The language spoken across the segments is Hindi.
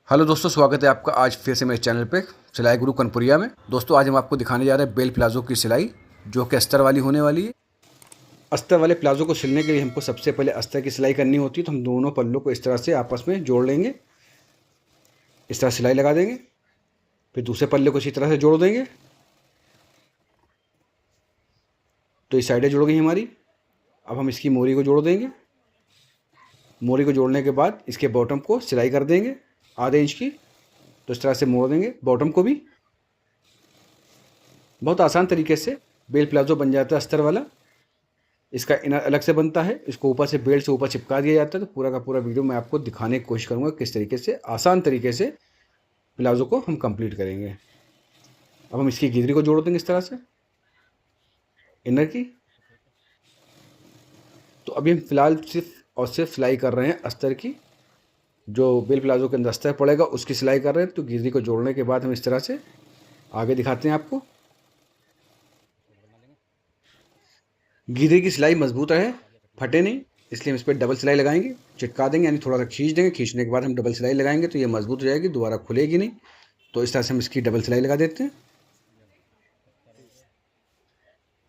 हेलो दोस्तों, स्वागत है आपका आज फिर से मेरे चैनल पे सिलाई गुरु कनपुरिया में। दोस्तों आज हम आपको दिखाने जा रहे हैं बेल प्लाज़ो की सिलाई, जो कि अस्तर वाली होने वाली है। अस्तर वाले प्लाज़ो को सिलने के लिए हमको सबसे पहले अस्तर की सिलाई करनी होती है, तो हम दोनों पल्लों को इस तरह से आपस में जोड़ लेंगे। इस तरह सिलाई लगा देंगे, फिर दूसरे पल्ले को इसी तरह से जोड़ देंगे। तो ये साइडें जुड़ गई हमारी। अब हम इसकी मोरी को जोड़ देंगे। मोरी को जोड़ने के बाद इसके बॉटम को सिलाई कर देंगे आधे इंच की। तो इस तरह से मोड़ देंगे बॉटम को भी। बहुत आसान तरीके से बेल प्लाज़ो बन जाता है अस्तर वाला। इसका इनर अलग से बनता है, इसको ऊपर से बेल्ट से ऊपर चिपका दिया जाता है। तो पूरा का पूरा वीडियो मैं आपको दिखाने की कोशिश करूँगा किस तरीके से आसान तरीके से प्लाज़ो को हम कंप्लीट करेंगे। अब हम इसकी गिदरी को जोड़ देंगे इस तरह से इनर की। तो अभी हम फिलहाल सिर्फ और सिर्फ सिलाई कर रहे हैं अस्तर की। जो बेल प्लाज़ो के अंदर अस्तर पड़ेगा उसकी सिलाई कर रहे हैं। तो गिदरी को जोड़ने के बाद हम इस तरह से आगे दिखाते हैं आपको। गिदरी की सिलाई मजबूत रहे, फटे नहीं, इसलिए हम इस पर डबल सिलाई लगाएंगे, चिटका देंगे, यानी थोड़ा सा खींच देंगे। खींचने के बाद हम डबल सिलाई लगाएंगे तो ये मजबूत हो जाएगी, दोबारा खुलेगी नहीं। तो इस तरह से हम इसकी डबल सिलाई लगा देते हैं।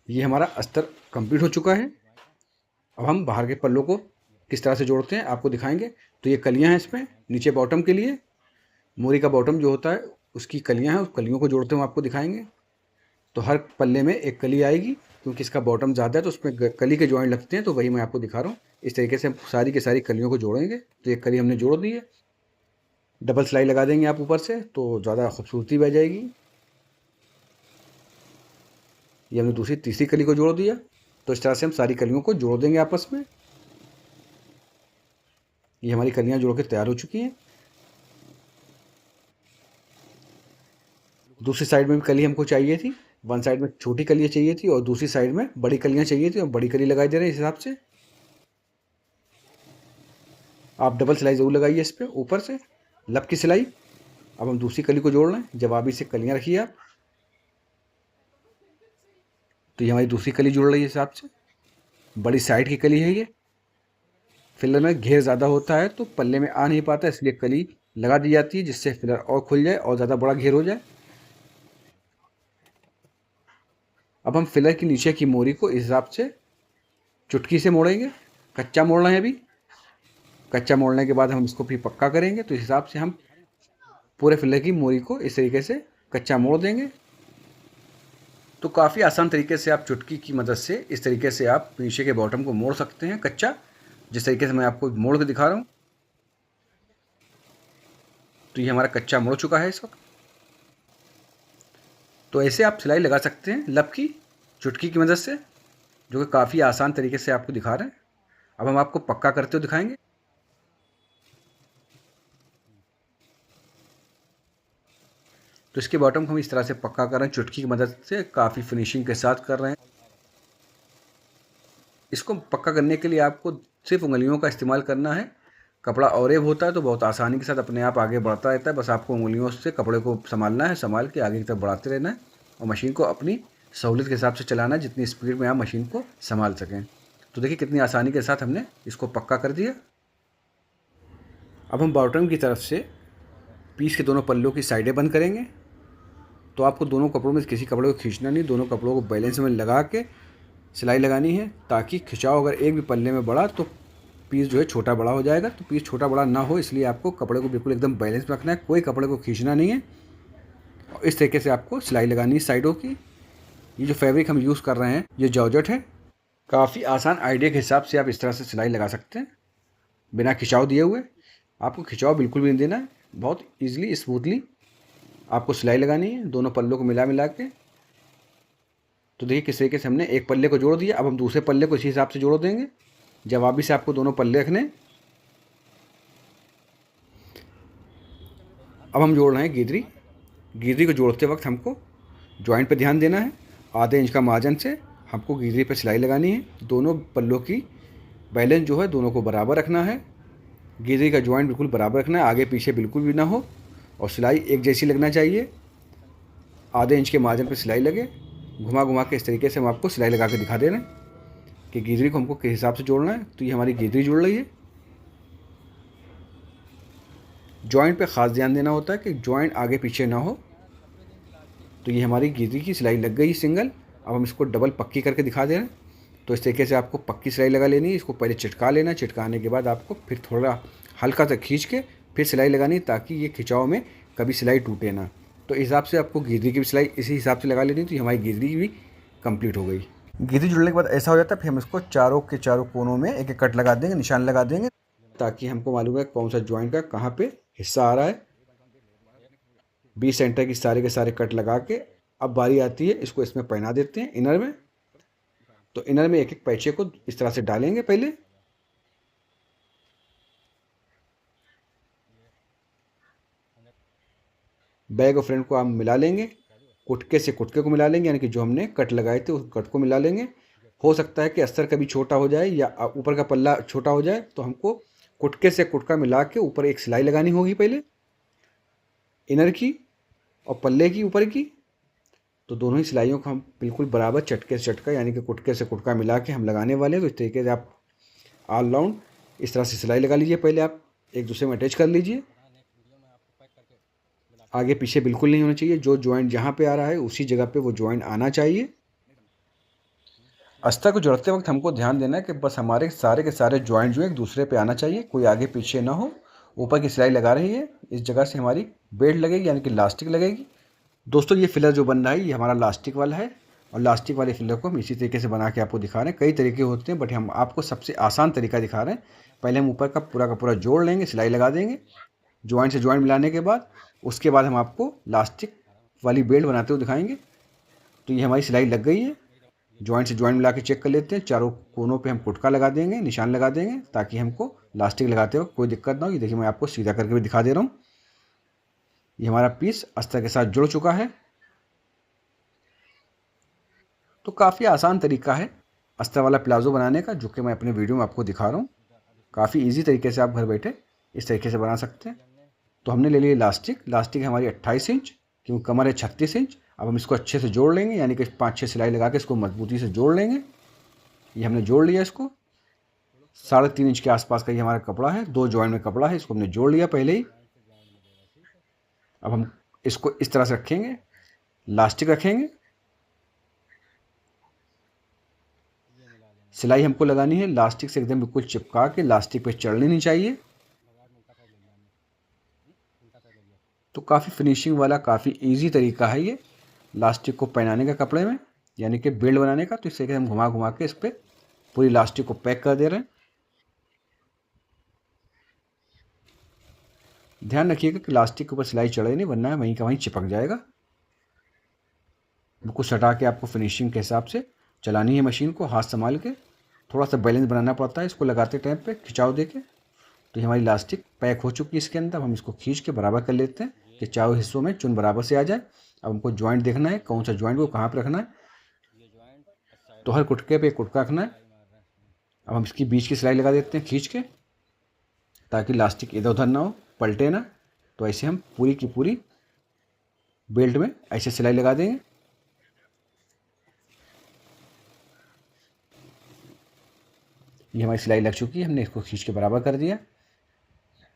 ये हमारा अस्तर कंप्लीट हो चुका है। अब हम बाहर के पल्लों को किस तरह से जोड़ते हैं आपको दिखाएंगे। तो ये कलियाँ हैं, इसमें नीचे बॉटम के लिए मोरी का बॉटम जो होता है उसकी कलियाँ हैं, उस कलियों को जोड़ते हुए आपको दिखाएंगे। तो हर पल्ले में एक कली आएगी, क्योंकि इसका बॉटम ज़्यादा है तो उसमें कली के जॉइंट लगते हैं। तो वही मैं आपको दिखा रहा हूँ। इस तरीके से हम सारी की सारी कलियों को जोड़ेंगे। तो एक कली हमने जोड़ दी है, डबल सिलाई लगा देंगे आप ऊपर से तो ज़्यादा खूबसूरती बह जाएगी। ये हमने दूसरी तीसरी कली को जोड़ दिया। तो इस तरह से हम सारी कलियों को जोड़ देंगे आपस में। ये हमारी कलियाँ जोड़ के तैयार हो चुकी हैं। दूसरी साइड में भी कली हमको चाहिए थी, वन साइड में छोटी कलियाँ चाहिए थी और दूसरी साइड में बड़ी कलियाँ चाहिए थी, और बड़ी कली लगाई दे रहे हैं इस हिसाब से। आप डबल सिलाई ज़रूर लगाइए इस पर ऊपर से, लब की सिलाई। अब हम दूसरी कली को जोड़ रहे हैं, जवाबी से कलियाँ रखिए आप। तो ये हमारी दूसरी कली जुड़ रही है हिसाब से, बड़ी साइड की कली है ये। फिलर में घेर ज़्यादा होता है तो पल्ले में आ नहीं पाता, इसलिए कली लगा दी जाती है, जिससे फिलर और खुल जाए और ज़्यादा बड़ा घेर हो जाए। अब हम फिलर की नीचे की मोरी को इस हिसाब से चुटकी से मोड़ेंगे। कच्चा मोड़ना है अभी। कच्चा मोड़ने के बाद हम इसको फिर पक्का करेंगे। तो इस हिसाब से हम पूरे फिलर की मोरी को इस तरीके से कच्चा मोड़ देंगे। तो काफ़ी आसान तरीके से आप चुटकी की मदद से इस तरीके से आप नीचे के बॉटम को मोड़ सकते हैं कच्चा, जिस तरीके से मैं आपको मोड़ के दिखा रहा हूँ। तो ये हमारा कच्चा मोड़ चुका है इस वक्त। तो ऐसे आप सिलाई लगा सकते हैं लब की चुटकी की मदद से, जो कि काफ़ी आसान तरीके से आपको दिखा रहे हैं। अब हम आपको पक्का करते हुए दिखाएंगे। तो इसके बॉटम को हम इस तरह से पक्का कर रहे हैं चुटकी की मदद से, काफ़ी फिनिशिंग के साथ कर रहे हैं। इसको पक्का करने के लिए आपको सिर्फ उंगलियों का इस्तेमाल करना है। कपड़ा औरेब होता है तो बहुत आसानी के साथ अपने आप आगे बढ़ता रहता है। बस आपको उंगलियों से कपड़े को संभालना है, संभाल के आगे की तरफ बढ़ाते रहना है और मशीन को अपनी सहूलियत के हिसाब से चलाना है, जितनी स्पीड में आप मशीन को संभाल सकें। तो देखिए कितनी आसानी के साथ हमने इसको पक्का कर दिया। अब हम बॉटम की तरफ से पीस के दोनों पल्लों की साइडें बंद करेंगे। तो आपको दोनों कपड़ों में किसी कपड़े को खींचना नहीं, दोनों कपड़ों को बैलेंस में लगा के सिलाई लगानी है, ताकि खिंचाव अगर एक भी पल्ले में बढ़ा तो पीस जो है छोटा बड़ा हो जाएगा। तो पीस छोटा बड़ा ना हो, इसलिए आपको कपड़े को बिल्कुल एकदम बैलेंस में रखना है, कोई कपड़े को खींचना नहीं है। और इस तरीके से आपको सिलाई लगानी है साइडों की। ये जो फैब्रिक हम यूज़ कर रहे हैं ये जॉर्जेट है। काफ़ी आसान आइडिया के हिसाब से आप इस तरह से सिलाई लगा सकते हैं बिना खिंचाव दिए हुए। आपको खिंचाव बिल्कुल भी नहीं देना है, बहुत ईजिली स्मूथली आपको सिलाई लगानी है दोनों पल्लों को मिला मिला के। तो देखिए किस तरीके से हमने एक पल्ले को जोड़ दिया। अब हम दूसरे पल्ले को इसी हिसाब से जोड़ देंगे। जवाबी से आपको दोनों पल्ले रखने। अब हम जोड़ रहे हैं गिदरी। गिदरी को जोड़ते वक्त हमको जॉइंट पे ध्यान देना है। आधे इंच का मार्जिन से हमको गिदरी पे सिलाई लगानी है। दोनों पल्लों की बैलेंस जो है दोनों को बराबर रखना है। गिदरी का जॉइंट बिल्कुल बराबर रखना है, आगे पीछे बिल्कुल भी ना हो, और सिलाई एक जैसी लगना चाहिए। आधे इंच के मार्जिन पर सिलाई लगे। घुमा घुमा के इस तरीके से हम आपको सिलाई लगा के दिखा दे रहे हैं कि गिदरी को हमको किस हिसाब से जोड़ना है। तो ये हमारी गिदरी जुड़ रही है। जॉइंट पे ख़ास ध्यान देना होता है कि जॉइंट आगे पीछे ना हो। तो ये हमारी गिरी की सिलाई लग गई सिंगल। अब हम इसको डबल पक्की करके दिखा दे रहे हैं। तो इस तरीके से आपको पक्की सिलाई लगा लेनी है। इसको पहले चिटका लेना, चिटकाने के बाद आपको फिर थोड़ा हल्का सा खींच के फिर सिलाई लगानी, ताकि ये खिंचाव में कभी सिलाई टूटे ना। तो इस हिसाब से आपको गिरी की भी सिलाई इसी हिसाब से लगा लेनी। तो ये हमारी गिरी भी कंप्लीट हो गई। गिरी जुड़ने के बाद ऐसा हो जाता है, फिर हम इसको चारों के चारों कोनों में एक एक कट लगा देंगे, निशान लगा देंगे, ताकि हमको मालूम है कौन सा जॉइंट का कहाँ पे हिस्सा आ रहा है। 20 सेंटर की सारे के सारे कट लगा के अब बारी आती है इसको इसमें पहना देते हैं इनर में। तो इनर में एक एक पैचे को इस तरह से डालेंगे। पहले बैक और फ्रंट को आप मिला लेंगे, कुटके से कुटके को मिला लेंगे, यानी कि जो हमने कट लगाए थे उस कट को मिला लेंगे। हो सकता है कि अस्तर कभी छोटा हो जाए या ऊपर का पल्ला छोटा हो जाए, तो हमको कुटके से कुटका मिला के ऊपर एक सिलाई लगानी होगी पहले इनर की और पल्ले की ऊपर की। तो दोनों ही सिलाइयों को हम बिल्कुल बराबर चटके से चटका यानी कि कुटके से कुटका मिला के हम लगाने वाले हैं। तो इस तरीके से आप ऑल राउंड इस तरह से सिलाई लगा लीजिए। पहले आप एक दूसरे में अटैच कर लीजिए। आगे पीछे बिल्कुल नहीं होना चाहिए, जो जॉइंट जहाँ पे आ रहा है उसी जगह पे वो जॉइंट आना चाहिए। अस्तर को जोड़ते वक्त हमको ध्यान देना है कि बस हमारे सारे के सारे जॉइंट जो है एक दूसरे पे आना चाहिए, कोई आगे पीछे ना हो। ऊपर की सिलाई लगा रही है, इस जगह से हमारी बेल्ट लगेगी यानी कि लास्टिक लगेगी। दोस्तों ये फिलर जो बन रहा है ये हमारा लास्टिक वाला है, और लास्टिक वाले फिलर को हम इसी तरीके से बना के आपको दिखा रहे हैं। कई तरीके होते हैं बट हम आपको सबसे आसान तरीका दिखा रहे हैं। पहले हम ऊपर का पूरा जोड़ लेंगे, सिलाई लगा देंगे जॉइंट से जॉइंट मिलाने के बाद। उसके बाद हम आपको लास्टिक वाली बेल्ट बनाते हुए दिखाएंगे। तो ये हमारी सिलाई लग गई है। जॉइंट से जॉइंट मिला के चेक कर लेते हैं। चारों कोनों पे हम कुटका लगा देंगे, निशान लगा देंगे, ताकि हमको लास्टिक लगाते वक्त कोई दिक्कत ना हो। ये देखिए मैं आपको सीधा करके भी दिखा दे रहा हूँ। ये हमारा पीस अस्तर के साथ जुड़ चुका है। तो काफ़ी आसान तरीका है अस्तर वाला प्लाज़ो बनाने का, जो कि मैं अपने वीडियो में आपको दिखा रहा हूँ। काफ़ी इजी तरीके से आप घर बैठे इस तरीके से बना सकते हैं। तो हमने ले लिया लास्टिक है हमारी 28 इंच, क्योंकि कमर है 36 इंच। अब हम इसको अच्छे से जोड़ लेंगे, यानी कि 5-6 सिलाई लगा के इसको मजबूती से जोड़ लेंगे। ये हमने जोड़ लिया इसको। 3.5 इंच के आसपास का ये हमारा कपड़ा है, 2 जॉइंट में कपड़ा है, इसको हमने जोड़ लिया पहले ही। अब हम इसको इस तरह से रखेंगे, लास्टिक रखेंगे, सिलाई हमको लगानी है लास्टिक से एकदम बिल्कुल चिपका के, लास्टिक पे चढ़नी नहीं चाहिए। तो काफ़ी फिनिशिंग वाला काफ़ी इजी तरीका है ये लास्टिक को पहनाने का कपड़े में, यानी कि बेल्ट बनाने का। तो इस तरीके से हम घुमा घुमा के इस पर पूरी लास्टिक को पैक कर दे रहे हैं। ध्यान रखिएगा कि लास्टिक के ऊपर सिलाई चढ़े नहीं, वरना वहीं का वहीं चिपक जाएगा। बिल्कुल सटा के आपको फिनिशिंग के हिसाब से चलानी है मशीन को, हाथ संभाल के। थोड़ा सा बैलेंस बनाना पड़ता है इसको लगाते टाइम पे, खिंचाव दे के। तो ये हमारी लास्टिक पैक हो चुकी है इसके अंदर। अब हम इसको खींच के बराबर कर लेते हैं कि चारों हिस्सों में चुन बराबर से आ जाए। अब हमको जॉइंट देखना है, कौन सा जॉइंट को कहाँ पर रखना है। तो हर कुटके पे एक कुटका रखना है। अब हम इसकी बीच की सिलाई लगा देते हैं खींच के, ताकि लास्टिक इधर उधर ना हो, पलटे ना। तो ऐसे हम पूरी की पूरी बेल्ट में ऐसे सिलाई लगा देंगे। ये हमारी सिलाई लग चुकी है, हमने इसको खींच के बराबर कर दिया।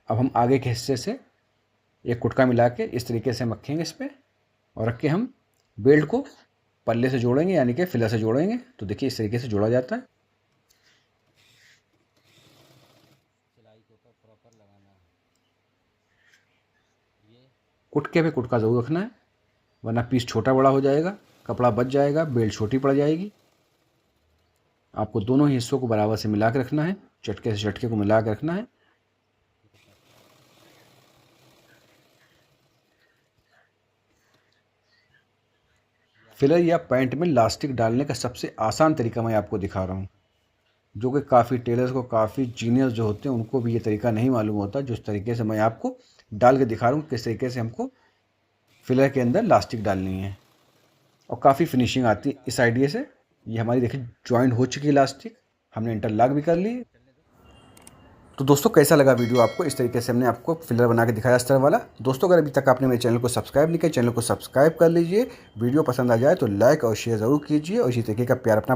अब हम आगे के हिस्से से एक कुटका मिला के इस तरीके से हम रखेंगे इस पर, और रख के हम बेल्ट को पल्ले से जोड़ेंगे, यानी कि फिलर से जोड़ेंगे। तो देखिए इस तरीके से जोड़ा जाता है। कुटके पे कुटका ज़रूर रखना है, वरना पीस छोटा बड़ा हो जाएगा, कपड़ा बच जाएगा, बेल्ट छोटी पड़ जाएगी। आपको दोनों ही हिस्सों को बराबर से मिला के रखना है, चटके से चटके को मिला के रखना है। फिलर या पैंट में लास्टिक डालने का सबसे आसान तरीका मैं आपको दिखा रहा हूँ, जो कि काफ़ी टेलर्स को, काफ़ी जीनियस जो होते हैं उनको भी ये तरीका नहीं मालूम होता। जिस तरीके से मैं आपको डाल के दिखा रहा हूँ किस तरीके से हमको फिलर के अंदर लास्टिक डालनी है, और काफ़ी फिनिशिंग आती है इस आइडिया से। ये हमारी देखिए जॉइंट हो चुकी है लास्टिक, हमने इंटरलॉक भी कर ली। तो दोस्तों कैसा लगा वीडियो आपको? इस तरीके से हमने आपको फिलर बना के दिखाया अस्तर वाला। दोस्तों अगर अभी तक आपने मेरे चैनल को सब्सक्राइब नहीं किया, चैनल को सब्सक्राइब कर लीजिए। वीडियो पसंद आ जाए तो लाइक और शेयर ज़रूर कीजिए, और इसी तरीके का प्यार अपना